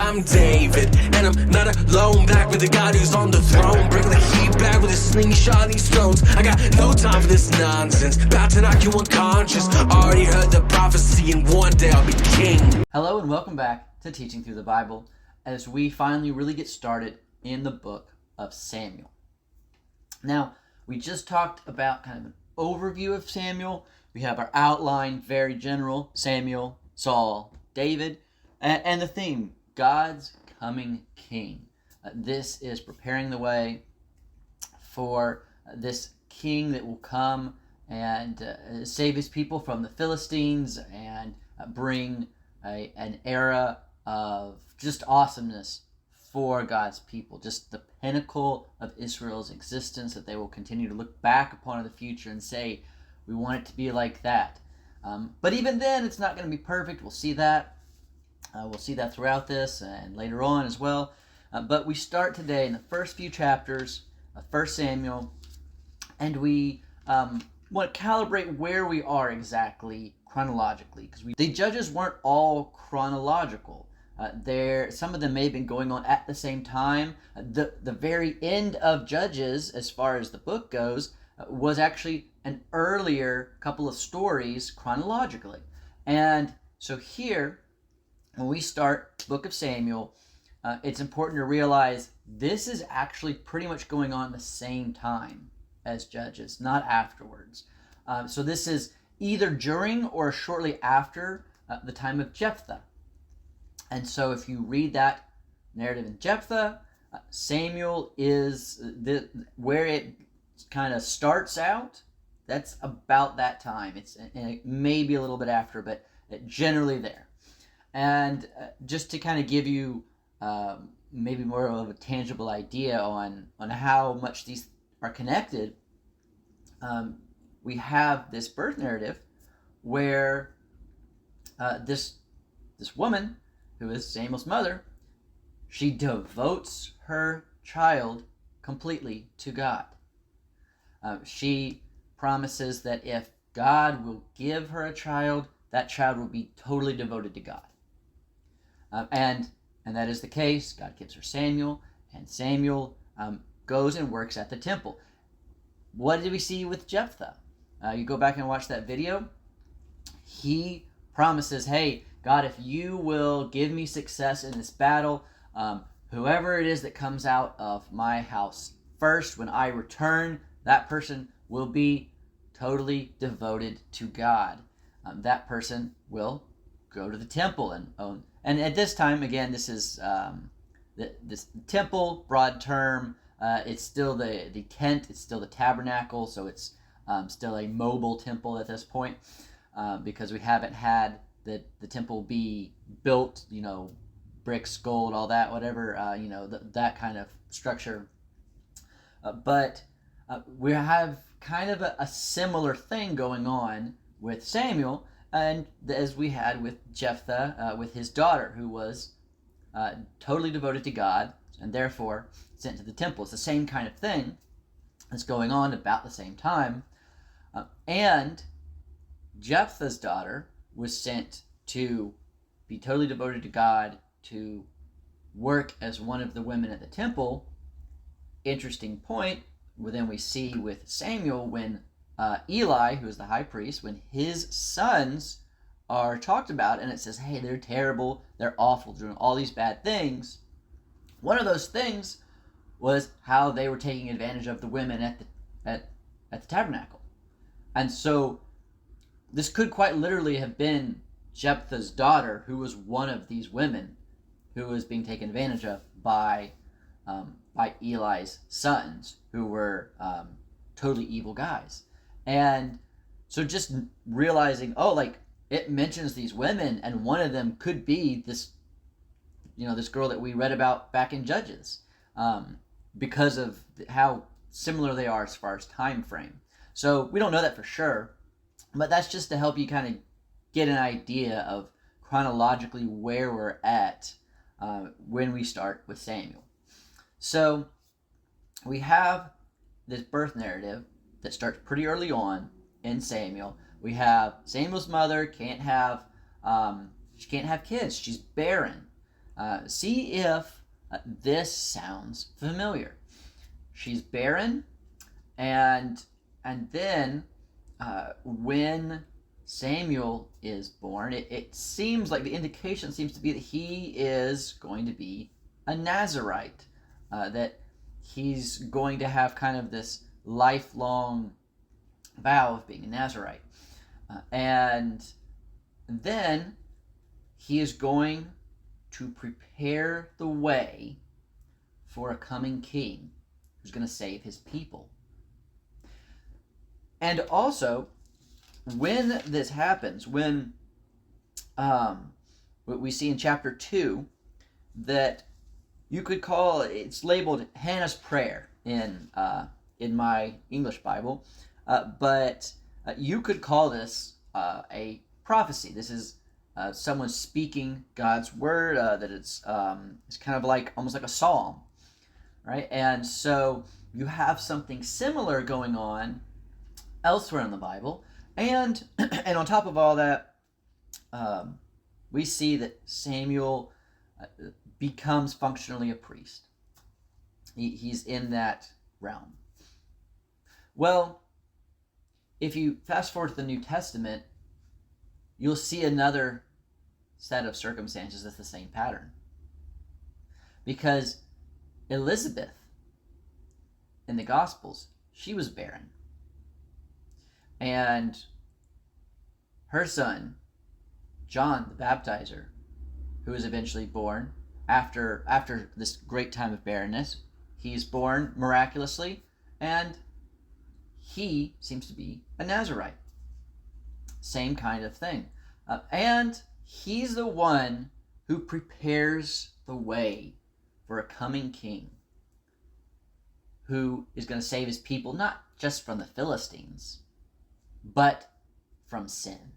I'm David, and I'm not alone. Back with the God who's on the throne, bringing the heat back with a slingshot and these stones. I got no time for this nonsense, about to knock you unconscious. Already heard the prophecy, and one day I'll be king. Hello and welcome back to Teaching Through the Bible, as we finally really get started in the book of Samuel. Now, we just talked about kind of an overview of Samuel. We have our outline, very general: Samuel, Saul, David, and the theme, God's coming king. This is preparing the way for this king that will come and save his people from the Philistines and bring an era of just awesomeness for God's people, just the pinnacle of Israel's existence that they will continue to look back upon in the future and say, we want it to be like that. But even then, it's not going to be perfect. We'll see that. We'll see that throughout this and later on as well. But we start today in the first few chapters of 1 Samuel, and we want to calibrate where we are exactly chronologically, because the judges weren't all chronological. Some of them may have been going on at the same time. The very end of Judges, as far as the book goes, was actually an earlier couple of stories chronologically. And so here, when we start the book of Samuel, it's important to realize this is actually pretty much going on at the same time as Judges, not afterwards. So this is either during or shortly after the time of Jephthah. And so if you read that narrative in Jephthah, Samuel is where it kind of starts out. That's about that time. It may be a little bit after, but generally there. And just to kind of give you maybe more of a tangible idea on how much these are connected, we have this birth narrative where this woman, who is Samuel's mother, she devotes her child completely to God. She promises that if God will give her a child, that child will be totally devoted to God. And that is the case. God gives her Samuel, and Samuel goes and works at the temple. What did we see with Jephthah? You go back and watch that video. He promises, hey, God, if you will give me success in this battle, whoever it is that comes out of my house first, when I return, that person will be totally devoted to God. That person will go to the temple and own. And at this time, again, this is this temple, broad term. It's still the tent. It's still the tabernacle. So it's still a mobile temple at this point, because we haven't had the temple be built, bricks, gold, all that, whatever, that kind of structure. But we have kind of a similar thing going on with Samuel, and as we had with Jephthah, with his daughter, who was totally devoted to God, and therefore sent to the temple. It's the same kind of thing that's going on about the same time. And Jephthah's daughter was sent to be totally devoted to God, to work as one of the women at the temple. Interesting point. Well, then we see with Samuel, when Eli, who is the high priest, when his sons are talked about, and it says, hey, they're terrible, they're awful, doing all these bad things. One of those things was how they were taking advantage of the women at the tabernacle. And so this could quite literally have been Jephthah's daughter, who was one of these women who was being taken advantage of by Eli's sons, who were totally evil guys. And so just realizing, it mentions these women, and one of them could be this girl that we read about back in Judges, because of how similar they are as far as time frame. So we don't know that for sure, but that's just to help you kind of get an idea of chronologically where we're at when we start with Samuel. So we have this birth narrative that starts pretty early on in Samuel. We have Samuel's mother can't have kids. She's barren. See if this sounds familiar. She's barren, and then when Samuel is born, it seems like the indication seems to be that he is going to be a Nazarite, that he's going to have kind of this lifelong vow of being a Nazarite. And then he is going to prepare the way for a coming king who's going to save his people. And also, when this happens, when we see in chapter 2 that you could call it's labeled Hannah's prayer in my English Bible, but you could call this a prophecy. This is someone speaking God's word. That it's kind of like almost like a psalm, right? And so you have something similar going on elsewhere in the Bible, and on top of all that, we see that Samuel becomes functionally a priest. He's in that realm. Well, if you fast forward to the New Testament, you'll see another set of circumstances that's the same pattern. Because Elizabeth, in the Gospels, she was barren. And her son, John the Baptizer, who is eventually born after this great time of barrenness, he's born miraculously, and he seems to be a Nazarite. Same kind of thing. And he's the one who prepares the way for a coming king who is going to save his people, not just from the Philistines, but from sin.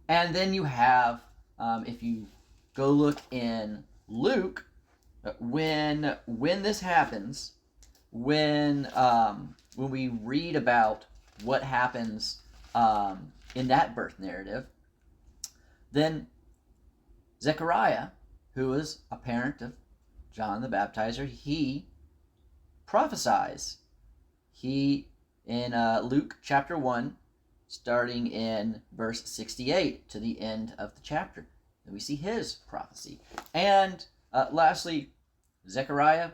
And then you have, if you go look in Luke, when this happens, when we read about what happens in that birth narrative, then Zechariah, who is a parent of John the Baptizer, he prophesies. He, in Luke chapter 1, starting in verse 68 to the end of the chapter, and we see his prophecy. And lastly, Zechariah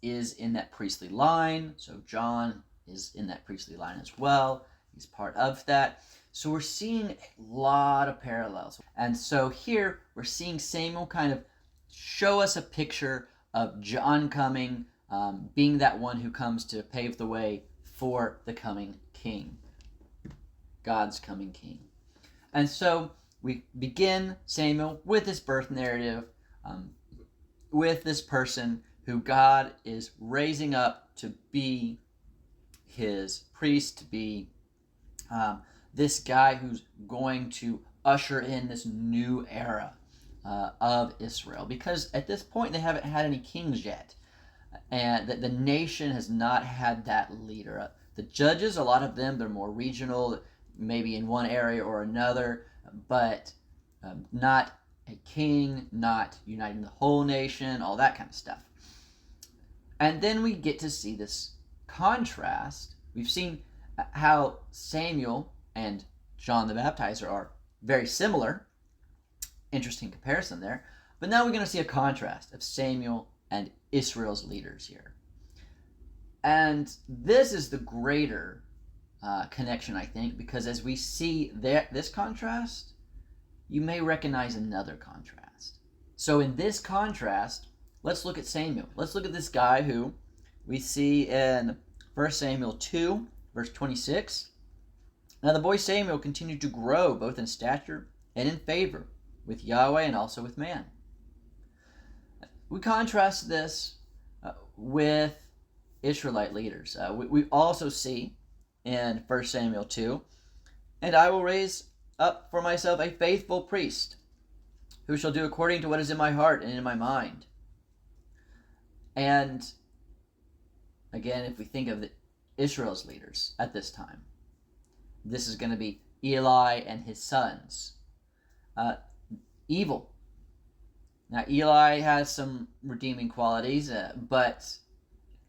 is in that priestly line, so John is in that priestly line as well. He's part of that. So we're seeing a lot of parallels. And so here we're seeing Samuel kind of show us a picture of John coming, being that one who comes to pave the way for the coming king, God's coming king. And so we begin Samuel with this birth narrative, with this person who God is raising up to be his priest, to be this guy who's going to usher in this new era of Israel. Because at this point they haven't had any kings yet, and the nation has not had that leader. The judges, a lot of them, they're more regional, maybe in one area or another, but not a king, not uniting the whole nation, all that kind of stuff. And then we get to see this contrast. We've seen how Samuel and John the Baptizer are very similar. Interesting comparison there. But now we're going to see a contrast of Samuel and Israel's leaders here. And this is the greater connection, I think, because as we see this contrast, you may recognize another contrast. So in this contrast, let's look at Samuel. Let's look at this guy who we see in 1 Samuel 2, verse 26. Now the boy Samuel continued to grow both in stature and in favor with Yahweh and also with man. We contrast this with Israelite leaders. We also see in 1 Samuel 2, and I will raise up for myself a faithful priest who shall do according to what is in my heart and in my mind. And again, if we think of Israel's leaders at this time, this is going to be Eli and his sons. Evil, Now, Eli has some redeeming qualities, but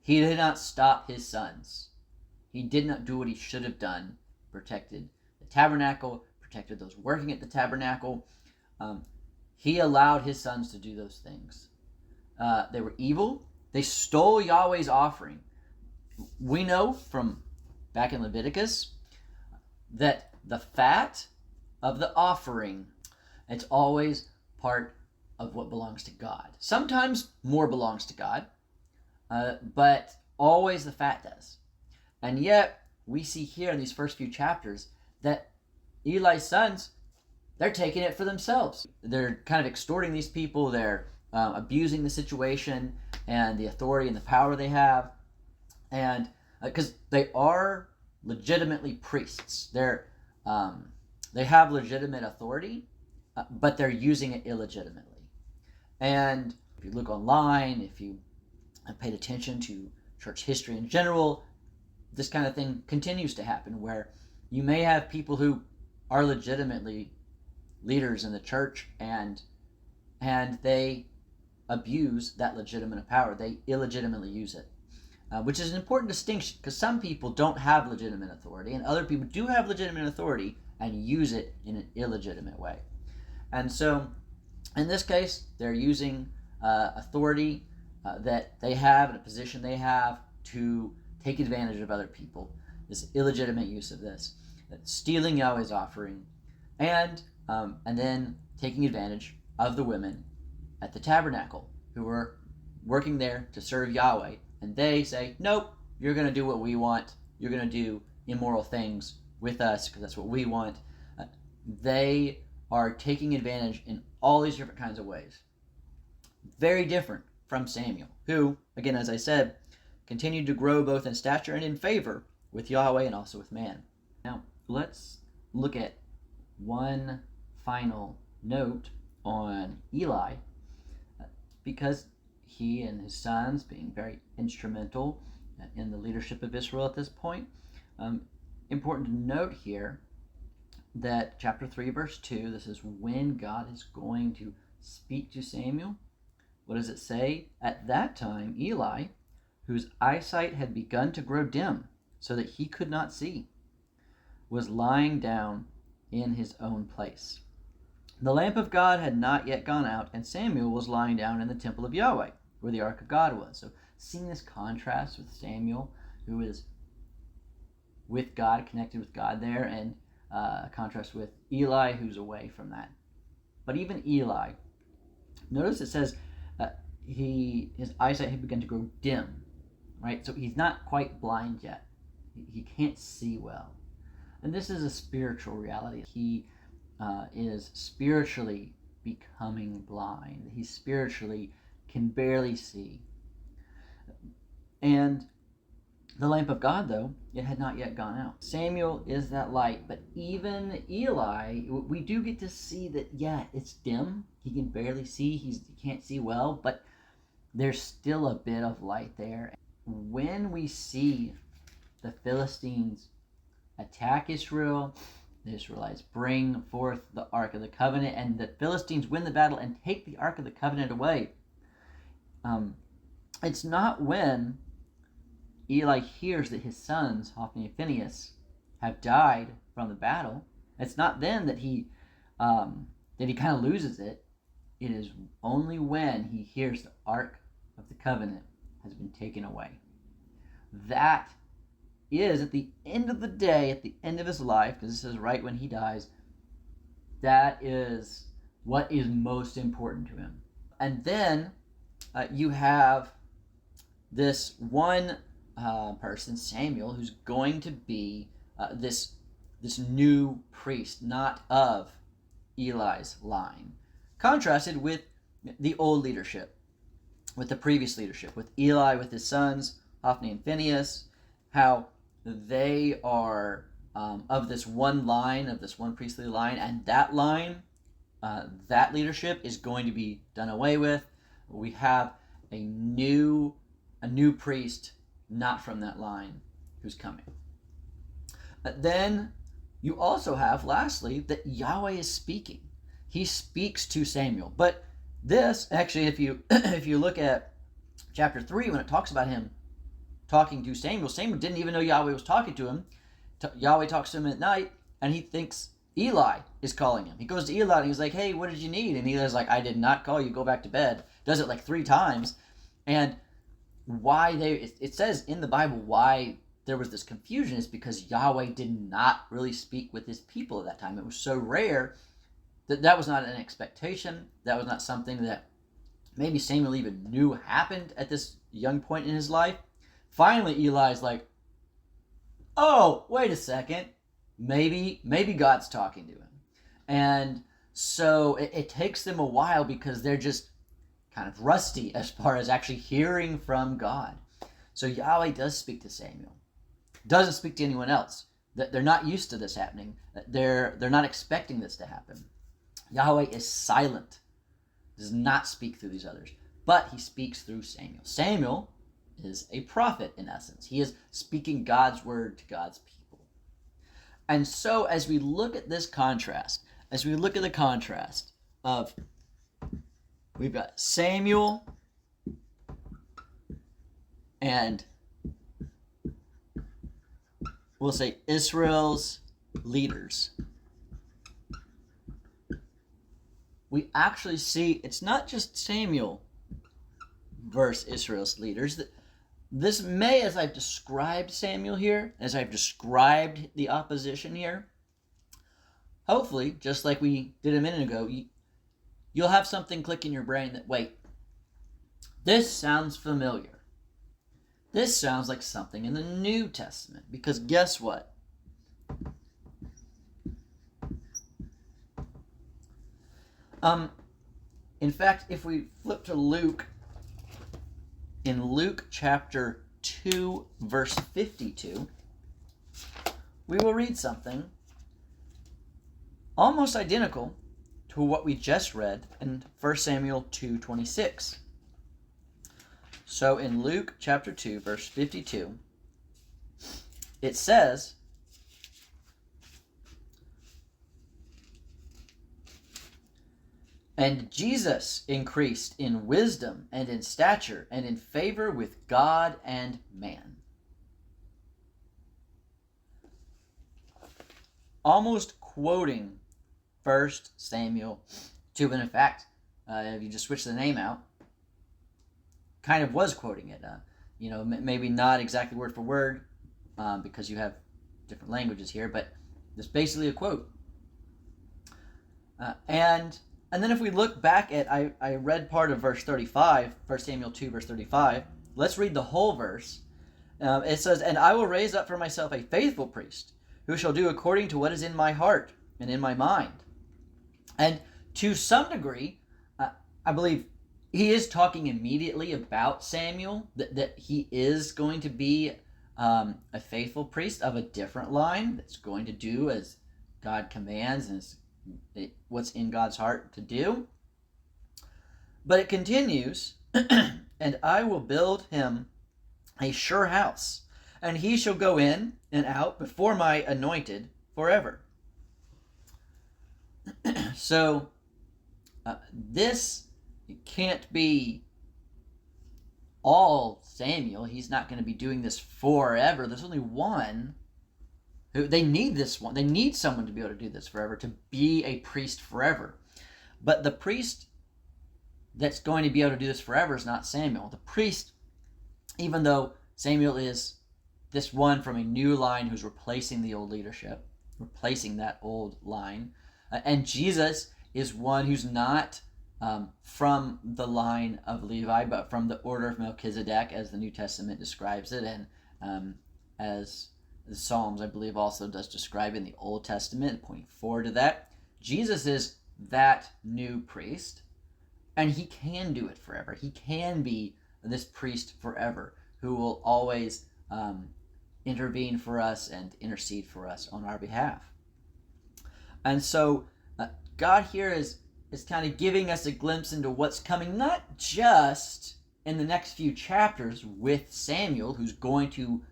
he did not stop his sons. He did not do what he should have done. Protected the tabernacle, protected those working at the tabernacle. He allowed his sons to do those things. They were evil. They stole Yahweh's offering. We know from back in Leviticus that the fat of the offering, it's always part of what belongs to God. Sometimes more belongs to God, but always the fat does. And yet, we see here in these first few chapters that Eli's sons, they're taking it for themselves. They're kind of extorting these people. They're abusing the situation and the authority and the power they have. And because they are legitimately priests. They have legitimate authority, but they're using it illegitimately. And if you look online, if you have paid attention to church history in general, this kind of thing continues to happen, where you may have people who are legitimately leaders in the church, and they abuse that legitimate power. They illegitimately use it, which is an important distinction, because some people don't have legitimate authority, and other people do have legitimate authority and use it in an illegitimate way. And so, in this case, they're using authority that they have and a position they have to take advantage of other people. This illegitimate use of this, stealing Yahweh's offering, and then taking advantage of the women at the tabernacle who were working there to serve Yahweh. And they say, nope, you're going to do what we want. You're going to do immoral things with us because that's what we want. They are taking advantage in all these different kinds of ways. Very different from Samuel, who, again, as I said, continued to grow both in stature and in favor with Yahweh and also with man. Now, let's look at one final note on Eli, because he and his sons being very instrumental in the leadership of Israel at this point. Important to note here that chapter 3, verse 2, this is when God is going to speak to Samuel. What does it say? At that time, Eli, whose eyesight had begun to grow dim so that he could not see, was lying down in his own place. The lamp of God had not yet gone out, and Samuel was lying down in the temple of Yahweh, where the ark of God was. So seeing this contrast with Samuel, who is with God, connected with God there, and a contrast with Eli, who's away from that. But even Eli, notice it says his eyesight had begun to grow dim, right? So he's not quite blind yet. He can't see well. And this is a spiritual reality. He is spiritually becoming blind. He spiritually can barely see. And the lamp of God, though, it had not yet gone out. Samuel is that light, but even Eli, we do get to see that, yeah, it's dim. He can barely see. He can't see well, but there's still a bit of light there. When we see the Philistines attack Israel, the Israelites bring forth the Ark of the Covenant, and the Philistines win the battle and take the Ark of the Covenant away. It's not when Eli hears that his sons, Hophni and Phinehas, have died from the battle. It's not then that he kind of loses it. It is only when he hears the Ark of the Covenant has been taken away. That is, at the end of the day, at the end of his life, because this is right when he dies, that is what is most important to him. And then you have this one person, Samuel, who's going to be this new priest, not of Eli's line, contrasted with the old leadership, with the previous leadership, with Eli, with his sons, Hophni and Phinehas, how they are of this one line, of this one priestly line, and that line, that leadership is going to be done away with. We have a new priest, not from that line, who's coming. But then you also have, lastly, that Yahweh is speaking. He speaks to Samuel, but This, actually, if you if you look at chapter 3, when it talks about him talking to Samuel, Samuel didn't even know Yahweh was talking to him. Yahweh talks to him at night, and he thinks Eli is calling him. He goes to Eli, and he's like, hey, what did you need? And Eli's like, I did not call you, go back to bed. Does it like 3 times. And why it says in the Bible why there was this confusion is because Yahweh did not really speak with his people at that time. It was so rare that was not an expectation. That was not something that maybe Samuel even knew happened at this young point in his life. Finally, Eli's like, oh, wait a second. Maybe God's talking to him. And so it takes them a while because they're just kind of rusty as far as actually hearing from God. So Yahweh does speak to Samuel. Doesn't speak to anyone else. They're not used to this happening. They're not expecting this to happen. Yahweh is silent. Does not speak through these others. But he speaks through Samuel. Samuel is a prophet in essence. He is speaking God's word to God's people. And so as we look at this contrast, as we look at the contrast of, we've got Samuel and we'll say Israel's leaders. We actually see it's not just Samuel versus Israel's leaders. This may, as I've described Samuel here, as I've described the opposition here, hopefully, just like we did a minute ago, you'll have something click in your brain that, wait, this sounds familiar. This sounds like something in the New Testament. Because guess what? In fact, if we flip to Luke, in Luke chapter 2, verse 52, we will read something almost identical to what we just read in 1 Samuel 2:26. So in Luke chapter 2, verse 52, it says, and Jesus increased in wisdom and in stature and in favor with God and man. Almost quoting 1 Samuel 2, and in fact, if you just switch the name out, kind of was quoting it. Maybe not exactly word for word, because you have different languages here, but it's basically a quote. And then if we look back at, I read part of verse 35, 1 Samuel 2, verse 35. Let's read the whole verse. It says, and I will raise up for myself a faithful priest, who shall do according to what is in my heart and in my mind. And to some degree, I believe he is talking immediately about Samuel, that he is going to be a faithful priest of a different line that's going to do as God commands and what's in God's heart to do. But it continues, and I will build him a sure house, and he shall go in and out before my anointed forever. So this can't be all Samuel. He's not going to be doing this forever. There's only one. They need this one. They need someone to be able to do this forever, to be a priest forever. But the priest that's going to be able to do this forever is not Samuel. The priest, even though Samuel is this one from a new line who's replacing the old leadership, replacing that old line, and Jesus is one who's not from the line of Levi, but from the order of Melchizedek, as the New Testament describes it, and as the Psalms, I believe, also does describe in the Old Testament, pointing forward to that. Jesus is that new priest, and he can do it forever. He can be this priest forever, who will always intervene for us and intercede for us on our behalf. And so God here is kind of giving us a glimpse into what's coming, not just in the next few chapters with Samuel, who's going to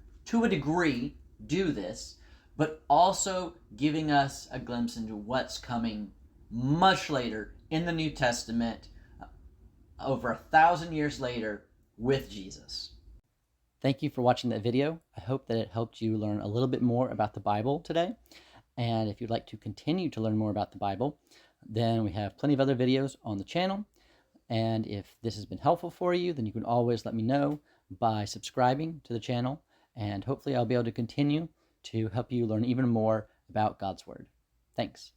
a degree, do this, but also giving us a glimpse into what's coming much later in the New Testament, over 1,000 years later with Jesus. Thank you for watching that video. I hope that it helped you learn a little bit more about the Bible today. And if you'd like to continue to learn more about the Bible, then we have plenty of other videos on the channel. And if this has been helpful for you, then you can always let me know by subscribing to the channel. And hopefully I'll be able to continue to help you learn even more about God's Word. Thanks.